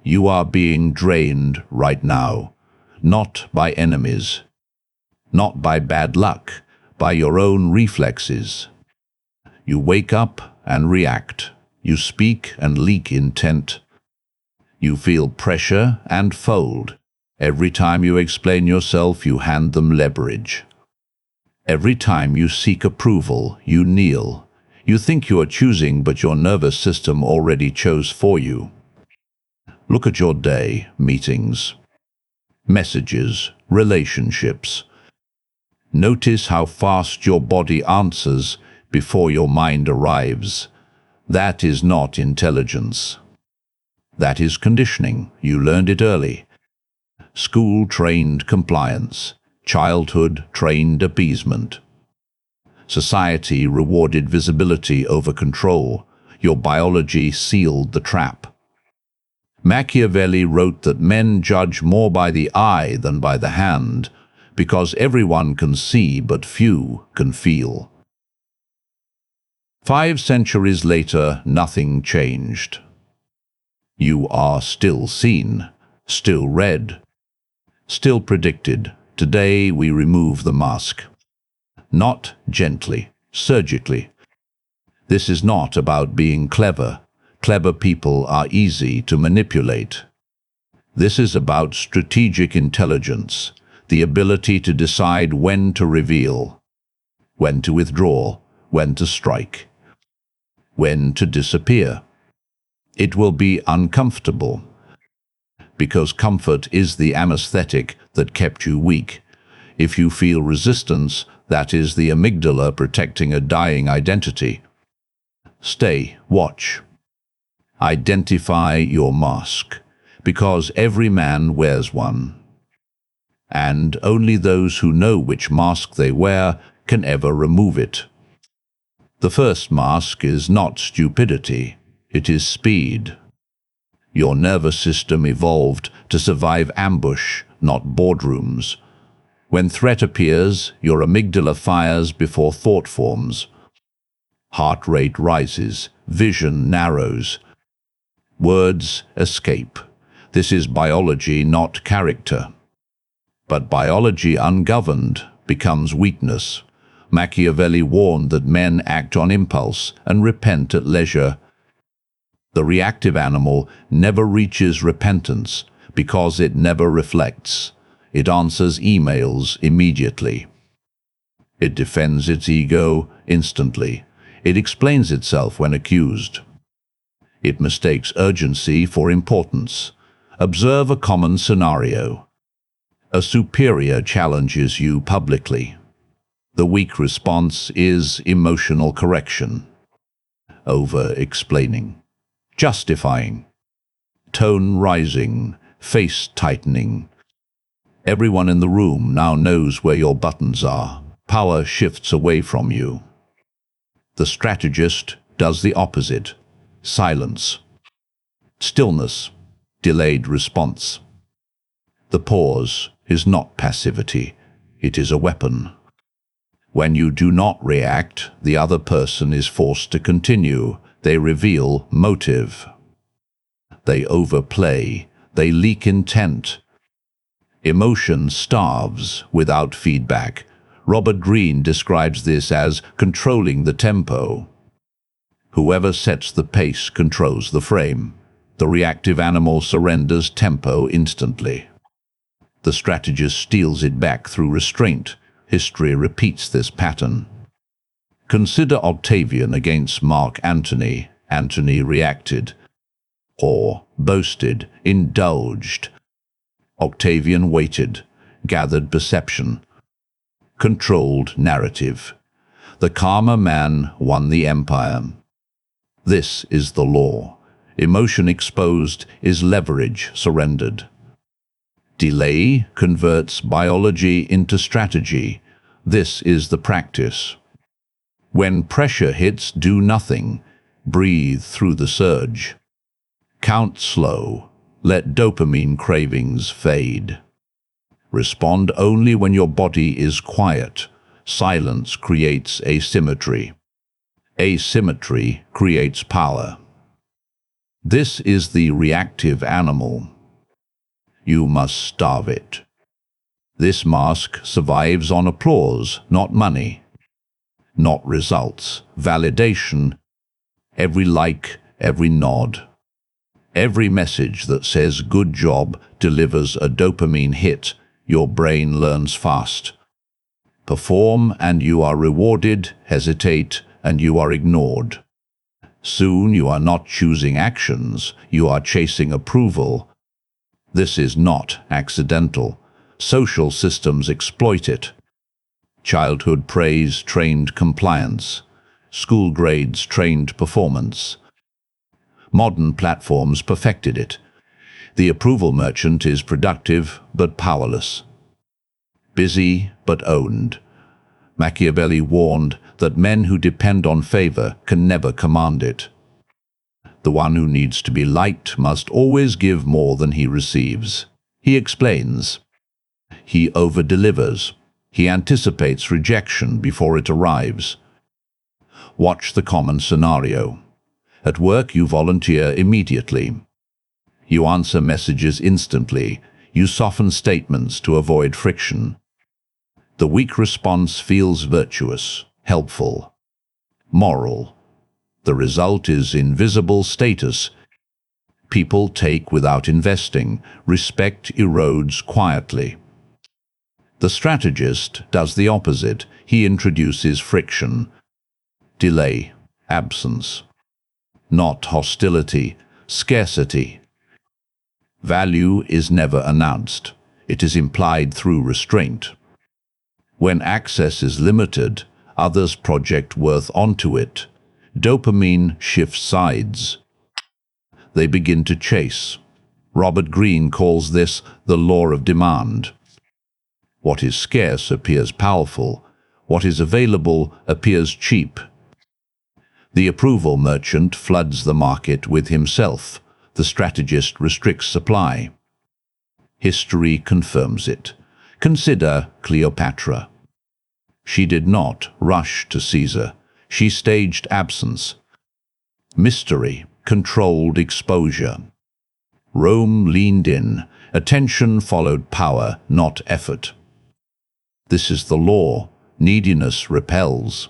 You are being drained right now, not by enemies, not by bad luck, by your own reflexes. You wake up and react. You speak and leak intent. You feel pressure and fold. Every time you explain yourself, you hand them leverage. Every time you seek approval, you kneel. You think you are choosing, but your nervous system already chose for you. Look at your day, meetings, messages, relationships. Notice how fast your body answers before your mind arrives. That is not intelligence. That is conditioning. You learned it early. School trained compliance. Childhood trained appeasement. Society rewarded visibility over control. Your biology sealed the trap. Machiavelli wrote that men judge more by the eye than by the hand, because everyone can see but few can feel. 5 centuries later, nothing changed. You are still seen, still read, still predicted. Today we remove the mask. Not gently, surgically. This is not about being clever. Clever people are easy to manipulate. This is about strategic intelligence, the ability to decide when to reveal, when to withdraw, when to strike, when to disappear. It will be uncomfortable, because comfort is the anesthetic that kept you weak. If you feel resistance, that is the amygdala protecting a dying identity. Stay, watch. Identify your mask, because every man wears one. And only those who know which mask they wear can ever remove it. The first mask is not stupidity, it is speed. Your nervous system evolved to survive ambush, not boardrooms. When threat appears, your amygdala fires before thought forms. Heart rate rises, vision narrows. Words escape. This is biology, not character. But biology ungoverned becomes weakness. Machiavelli warned that men act on impulse and repent at leisure. The reactive animal never reaches repentance because it never reflects. It answers emails immediately. It defends its ego instantly. It explains itself when accused. It mistakes urgency for importance. Observe a common scenario. A superior challenges you publicly. The weak response is emotional correction, over-explaining, justifying, tone rising, face tightening. Everyone in the room now knows where your buttons are. Power shifts away from you. The strategist does the opposite. Silence, stillness, delayed response. The pause is not passivity, it is a weapon. When you do not react, the other person is forced to continue. They reveal motive. They overplay. They leak intent. Emotion starves without feedback. Robert Greene describes this as controlling the tempo. Whoever sets the pace controls the frame. The reactive animal surrenders tempo instantly. The strategist steals it back through restraint. History repeats this pattern. Consider Octavian against Mark Antony. Antony reacted, or boasted, indulged. Octavian waited, gathered perception, controlled narrative. The calmer man won the empire. This is the law. Emotion exposed is leverage surrendered. Delay converts biology into strategy. This is the practice. When pressure hits, do nothing. Breathe through the surge. Count slow. Let dopamine cravings fade. Respond only when your body is quiet. Silence creates asymmetry. Asymmetry creates power. This is the reactive animal. You must starve it. This mask survives on applause, not money, not results, validation, every like, every nod. Every message that says good job delivers a dopamine hit. Your brain learns fast. Perform and you are rewarded, hesitate and you are ignored. Soon you are not choosing actions, you are chasing approval. This is not accidental. Social systems exploit it. Childhood praise trained compliance. School grades trained performance. Modern platforms perfected it. The approval merchant is productive but powerless. Busy but owned. Machiavelli warned that men who depend on favor can never command it. The one who needs to be liked must always give more than he receives. He explains. He over-delivers. He anticipates rejection before it arrives. Watch the common scenario. At work, you volunteer immediately. You answer messages instantly. You soften statements to avoid friction. The weak response feels virtuous, helpful, moral. The result is invisible status. People take without investing. Respect erodes quietly. The strategist does the opposite. He introduces friction, delay, absence. Not hostility, scarcity. Value is never announced. It is implied through restraint. When access is limited, others project worth onto it. Dopamine shifts sides. They begin to chase. Robert Greene calls this the law of demand. What is scarce appears powerful. What is available appears cheap. The approval merchant floods the market with himself. The strategist restricts supply. History confirms it. Consider Cleopatra. She did not rush to Caesar. She staged absence. Mystery, controlled exposure. Rome leaned in. Attention followed power, not effort. This is the law. Neediness repels.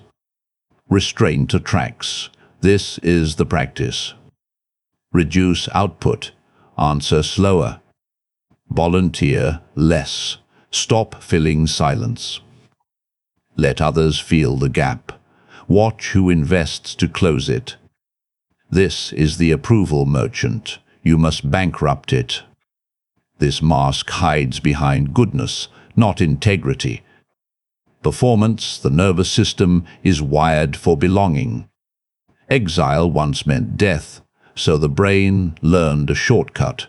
Restraint attracts. This is the practice. Reduce output. Answer slower. Volunteer less. Stop filling silence. Let others feel the gap. Watch who invests to close it. This is the approval merchant. You must bankrupt it. This mask hides behind goodness, not integrity. Performance, the nervous system, is wired for belonging. Exile once meant death, so the brain learned a shortcut.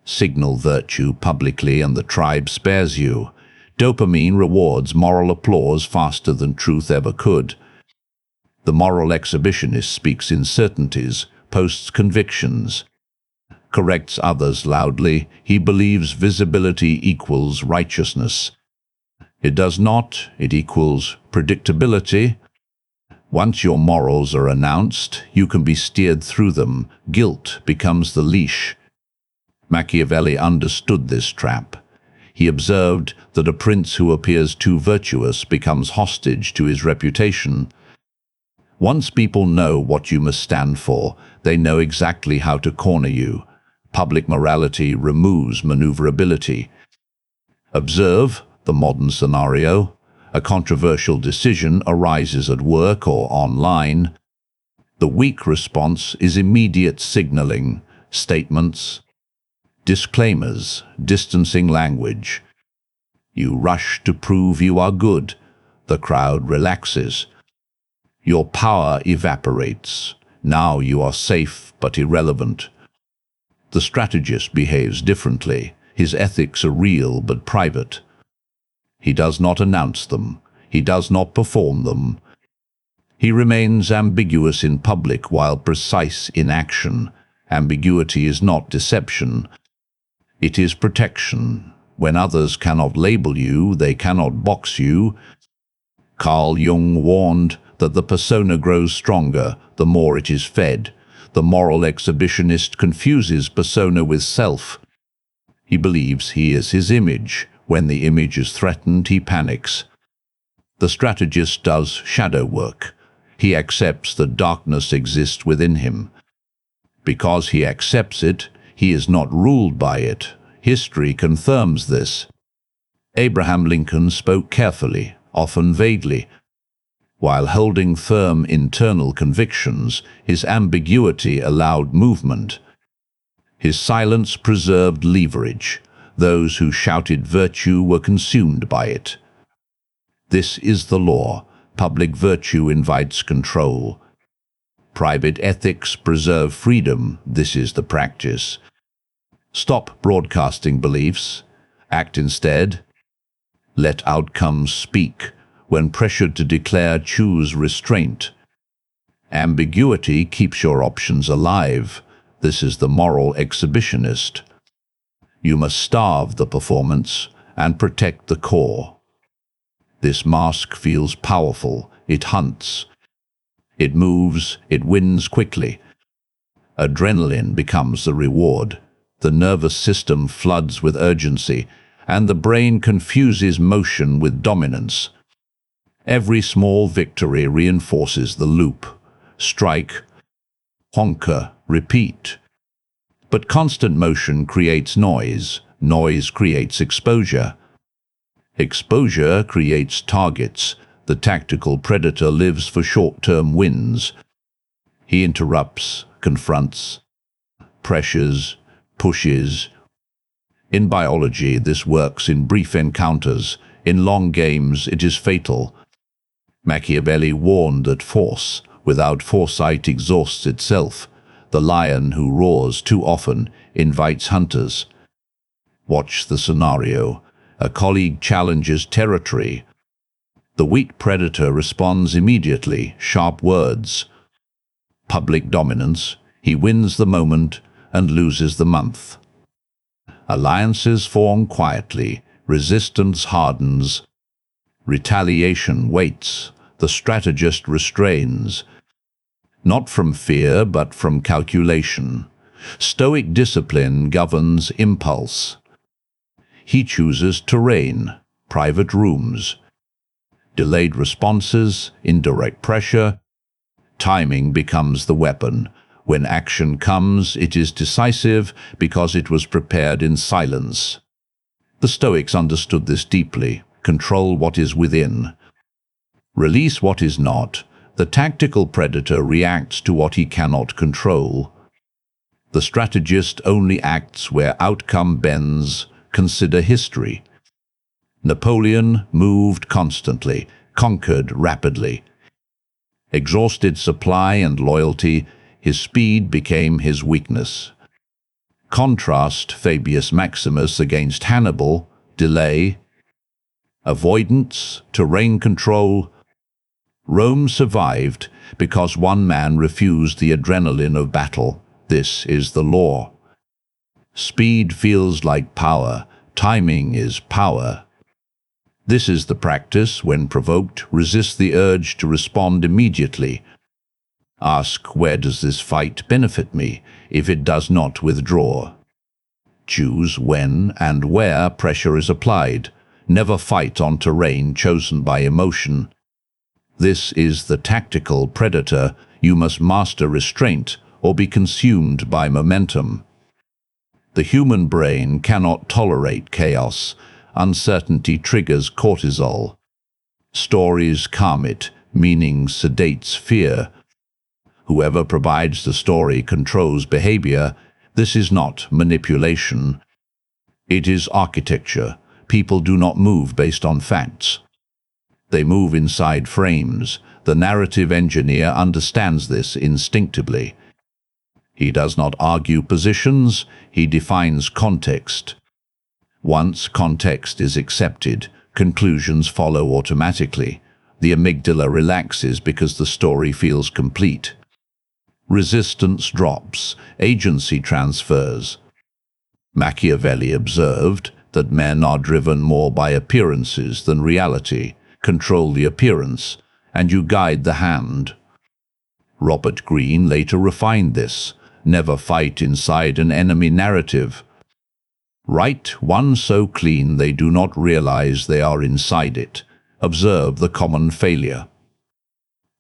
Signal virtue publicly and the tribe spares you. Dopamine rewards moral applause faster than truth ever could. The moral exhibitionist speaks in certainties, posts convictions, corrects others loudly. He believes visibility equals righteousness. It does not. It equals predictability. Once your morals are announced, you can be steered through them. Guilt becomes the leash. Machiavelli understood this trap. He observed that a prince who appears too virtuous becomes hostage to his reputation. Once people know what you must stand for, they know exactly how to corner you. Public morality removes maneuverability. Observe the modern scenario. A controversial decision arises at work or online. The weak response is immediate signaling, statements, disclaimers, distancing language. You rush to prove you are good. The crowd relaxes. Your power evaporates. Now you are safe but irrelevant. The strategist behaves differently. His ethics are real but private. He does not announce them. He does not perform them. He remains ambiguous in public while precise in action. Ambiguity is not deception. It is protection. When others cannot label you, they cannot box you. Carl Jung warned that the persona grows stronger the more it is fed. The moral exhibitionist confuses persona with self. He believes he is his image. When the image is threatened, he panics. The strategist does shadow work. He accepts that darkness exists within him. Because he accepts it, he is not ruled by it. History confirms this. Abraham Lincoln spoke carefully, often vaguely. While holding firm internal convictions, his ambiguity allowed movement. His silence preserved leverage. Those who shouted virtue were consumed by it. This is the law. Public virtue invites control. Private ethics preserve freedom. This is the practice. Stop broadcasting beliefs. Act instead. Let outcomes speak. When pressured to declare, choose restraint. Ambiguity keeps your options alive. This is the moral exhibitionist. You must starve the performance and protect the core. This mask feels powerful. It hunts. It moves. It wins quickly. Adrenaline becomes the reward. The nervous system floods with urgency, and the brain confuses motion with dominance. Every small victory reinforces the loop. Strike, conquer, repeat. But constant motion creates noise. Noise creates exposure. Exposure creates targets. The tactical predator lives for short-term wins. He interrupts, confronts, pressures, pushes. In biology, this works in brief encounters. In long games, it is fatal. Machiavelli warned that force without foresight exhausts itself. The lion who roars too often invites hunters. Watch the scenario. A colleague challenges territory. The weak predator responds immediately, sharp words. Public dominance. He wins the moment and loses the month. Alliances form quietly. Resistance hardens. Retaliation waits. The strategist restrains. Not from fear, but from calculation. Stoic discipline governs impulse. He chooses terrain, private rooms, delayed responses, indirect pressure. Timing becomes the weapon. When action comes, it is decisive because it was prepared in silence. The Stoics understood this deeply. Control what is within. Release what is not. The tactical predator reacts to what he cannot control. The strategist only acts where outcome bends. Consider history. Napoleon moved constantly, conquered rapidly. Exhausted supply and loyalty, his speed became his weakness. Contrast Fabius Maximus against Hannibal, delay, avoidance, terrain control. Rome survived because one man refused the adrenaline of battle. This is the law. Speed feels like power. Timing is power. This is the practice. When provoked, resist the urge to respond immediately. Ask, where does this fight benefit me? If it does not, withdraw. Choose when and where pressure is applied. Never fight on terrain chosen by emotion. This is the tactical predator. You must master restraint or be consumed by momentum. The human brain cannot tolerate chaos. Uncertainty triggers cortisol. Stories calm it. Meaning sedates fear. Whoever provides the story controls behavior. This is not manipulation. It is architecture. People do not move based on facts. They move inside frames. The narrative engineer understands this instinctively. He does not argue positions. He defines context. Once context is accepted, conclusions follow automatically. The amygdala relaxes because the story feels complete. Resistance drops. Agency transfers. Machiavelli observed that men are driven more by appearances than reality. Control the appearance, and you guide the hand. Robert Greene later refined this. Never fight inside an enemy narrative. Write one so clean they do not realize they are inside it. Observe the common failure.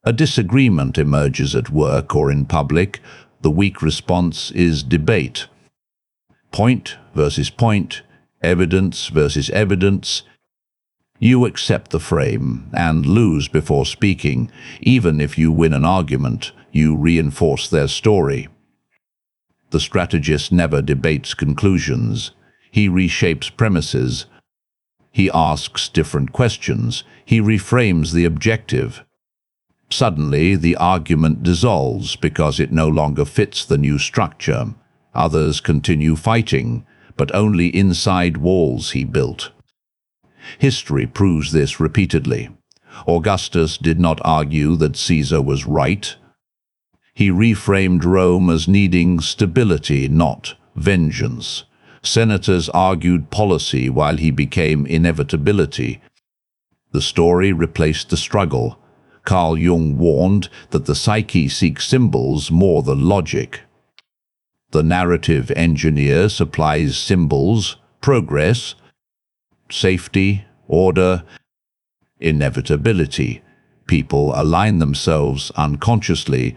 A disagreement emerges at work or in public. The weak response is debate. Point versus point, evidence versus evidence. You accept the frame and lose before speaking. Even if you win an argument, you reinforce their story. The strategist never debates conclusions. He reshapes premises. He asks different questions. He reframes the objective. Suddenly, the argument dissolves because it no longer fits the new structure. Others continue fighting, but only inside walls he built. History proves this repeatedly. Augustus did not argue that Caesar was right. He reframed Rome as needing stability, not vengeance. Senators argued policy while he became inevitability. The story replaced the struggle. Carl Jung warned that the psyche seeks symbols more than logic. The narrative engineer supplies symbols: progress, safety, order, inevitability. People align themselves unconsciously.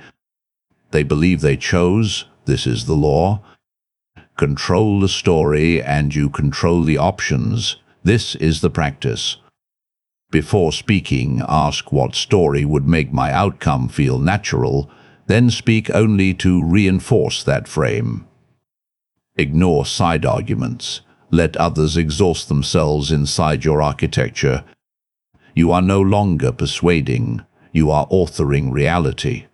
They believe they chose, this is the law. Control the story and you control the options. This is the practice. Before speaking, ask what story would make my outcome feel natural, then speak only to reinforce that frame. Ignore side arguments. Let others exhaust themselves inside your architecture. You are no longer persuading, you are authoring reality.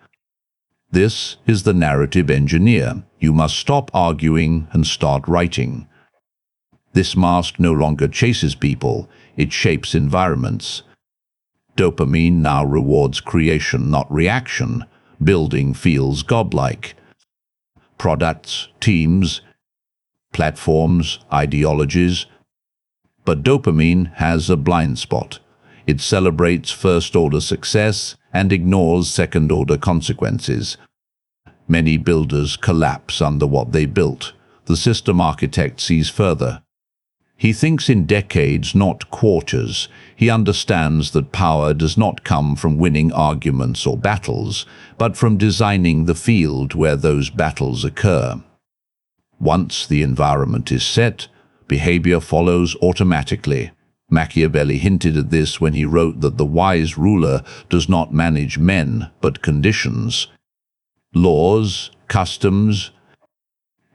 This is the narrative engineer. You must stop arguing and start writing. This mask no longer chases people, it shapes environments. Dopamine now rewards creation, not reaction. Building feels godlike. Products, teams, platforms, ideologies. But dopamine has a blind spot. It celebrates first-order success and ignores second-order consequences. Many builders collapse under what they built. The system architect sees further. He thinks in decades, not quarters. He understands that power does not come from winning arguments or battles, but from designing the field where those battles occur. Once the environment is set, behavior follows automatically. Machiavelli hinted at this when he wrote that the wise ruler does not manage men, but conditions. Laws, customs,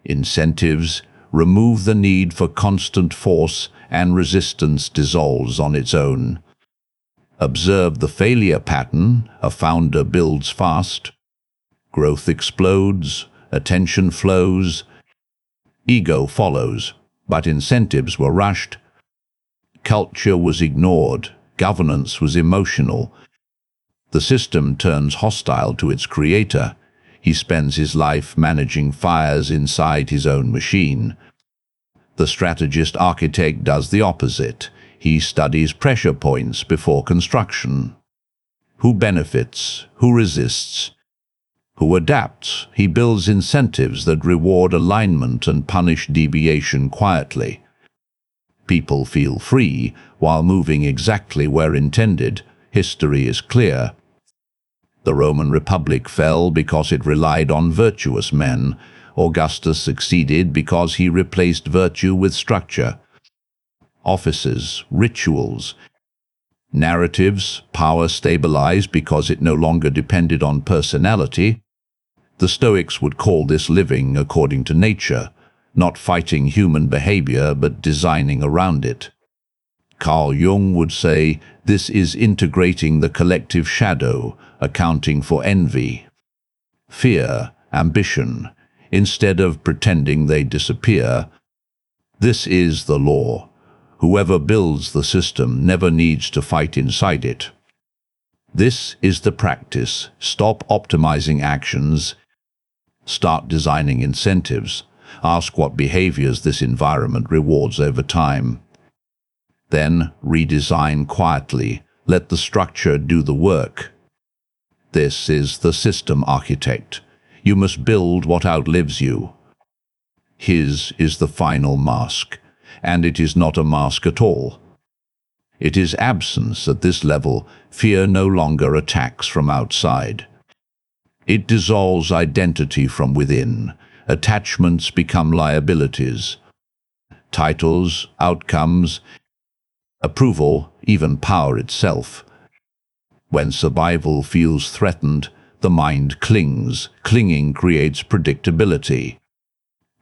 incentives remove the need for constant force, and resistance dissolves on its own. Observe the failure pattern. A founder builds fast. Growth explodes, attention flows, ego follows, but incentives were rushed. Culture was ignored, governance was emotional. The system turns hostile to its creator. He spends his life managing fires inside his own machine. The strategist architect does the opposite. He studies pressure points before construction. Who benefits? Who resists? Who adapts? He builds incentives that reward alignment and punish deviation quietly. People feel free while moving exactly where intended. History is clear. The Roman Republic fell because it relied on virtuous men. Augustus succeeded because he replaced virtue with structure. Offices, rituals, narratives, power stabilized because it no longer depended on personality. The Stoics would call this living according to nature, not fighting human behavior but designing around it. Carl Jung would say this is integrating the collective shadow, accounting for envy, fear, ambition, instead of pretending they disappear. This is the law. Whoever builds the system never needs to fight inside it. This is the practice. Stop optimizing actions. Start designing incentives. Ask what behaviors this environment rewards over time. Then redesign quietly. Let the structure do the work. This is the system architect. You must build what outlives you. His is the final mask, and it is not a mask at all. It is absence at this level. Fear no longer attacks from outside. It dissolves identity from within. Attachments become liabilities. Titles, outcomes, approval, even power itself. When survival feels threatened, the mind clings. Clinging creates predictability.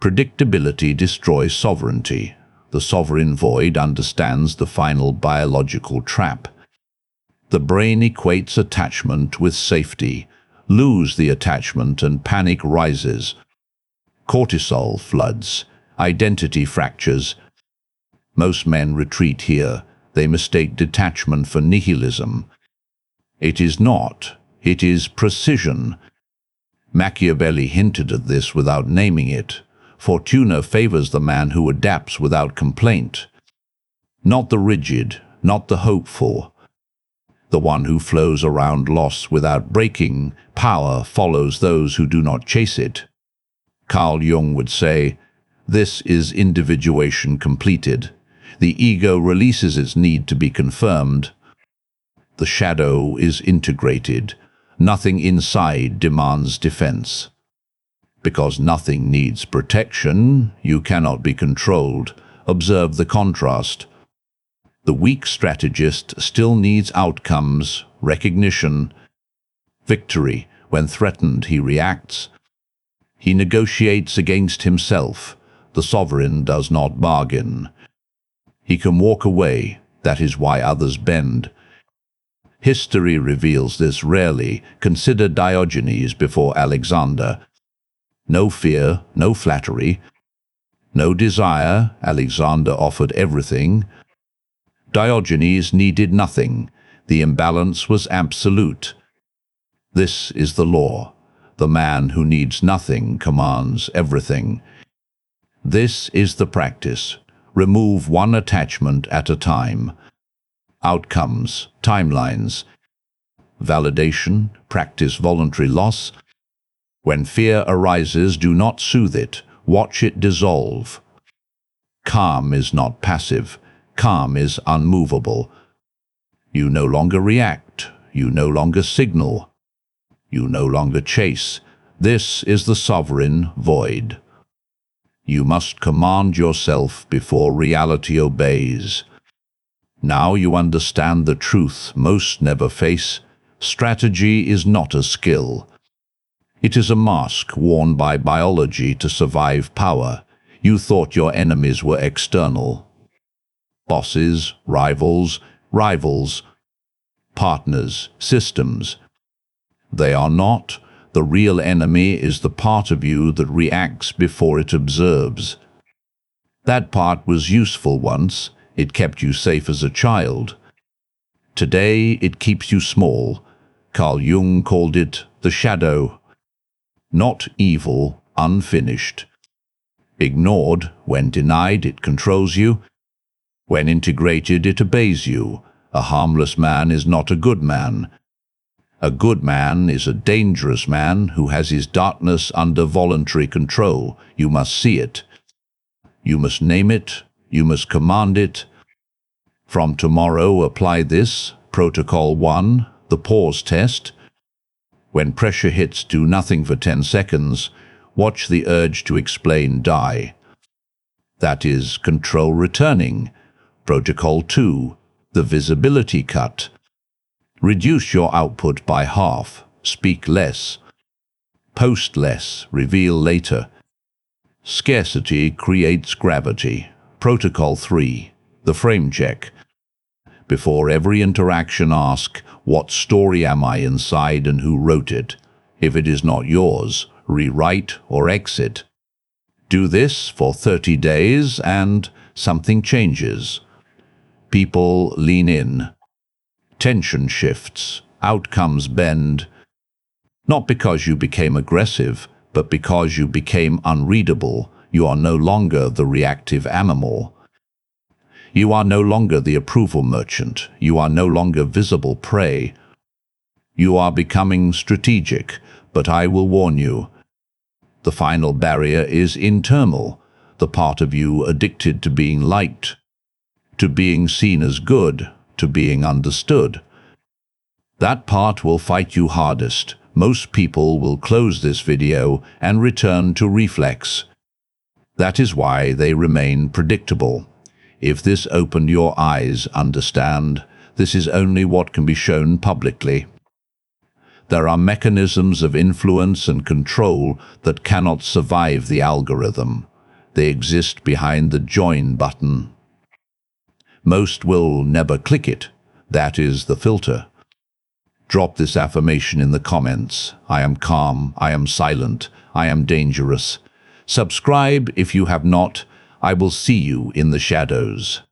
Predictability destroys sovereignty. The sovereign void understands the final biological trap. The brain equates attachment with safety. Lose the attachment and panic rises. Cortisol floods. Identity fractures. Most men retreat here. They mistake detachment for nihilism. It is not. It is precision. Machiavelli hinted at this without naming it. Fortuna favors the man who adapts without complaint. Not the rigid, not the hopeful. The one who flows around loss without breaking. Power follows those who do not chase it. Carl Jung would say, "This is individuation completed. The ego releases its need to be confirmed. The shadow is integrated. Nothing inside demands defense. Because nothing needs protection, you cannot be controlled. Observe the contrast. The weak strategist still needs outcomes, recognition, victory. When threatened, he reacts. He negotiates against himself. The sovereign does not bargain. He can walk away. That is why others bend. History reveals this rarely. Consider Diogenes before Alexander. No fear, no flattery, no desire. Alexander offered everything. Diogenes needed nothing. The imbalance was absolute. This is the law. The man who needs nothing commands everything. This is the practice. Remove one attachment at a time. Outcomes, timelines, validation, practice voluntary loss. When fear arises, do not soothe it. Watch it dissolve. Calm is not passive. Calm is unmovable. You no longer react. You no longer signal. You no longer chase. This is the sovereign void. You must command yourself before reality obeys. Now you understand the truth most never face. Strategy is not a skill. It is a mask worn by biology to survive power. You thought your enemies were external. Bosses, rivals, partners, systems. They are not. The real enemy is the part of you that reacts before it observes. That part was useful once. It kept you safe as a child. Today it keeps you small. Carl Jung called it the shadow. Not evil, unfinished. Ignored, when denied, it controls you. When integrated, it obeys you. A harmless man is not a good man. A good man is a dangerous man who has his darkness under voluntary control. You must see it. You must name it. You must command it. From tomorrow, apply this. Protocol 1, the pause test. When pressure hits, do nothing for 10 seconds. Watch the urge to explain die. That is control returning. Protocol 2, the visibility cut. Reduce your output by half. Speak less. Post less. Reveal later. Scarcity creates gravity. Protocol 3, the frame check. Before every interaction, ask, what story am I inside and who wrote it? If it is not yours, rewrite or exit. Do this for 30 days and something changes. People lean in. Tension shifts. Outcomes bend. Not because you became aggressive, but because you became unreadable. You are no longer the reactive animal. You are no longer the approval merchant. You are no longer visible prey. You are becoming strategic, but I will warn you. The final barrier is internal, the part of you addicted to being liked, to being seen as good, to being understood. That part will fight you hardest. Most people will close this video and return to reflex. That is why they remain predictable. If this opened your eyes, understand, this is only what can be shown publicly. There are mechanisms of influence and control that cannot survive the algorithm. They exist behind the join button. Most will never click it. That is the filter. Drop this affirmation in the comments. I am calm, I am silent, I am dangerous. Subscribe if you have not. I will see you in the shadows.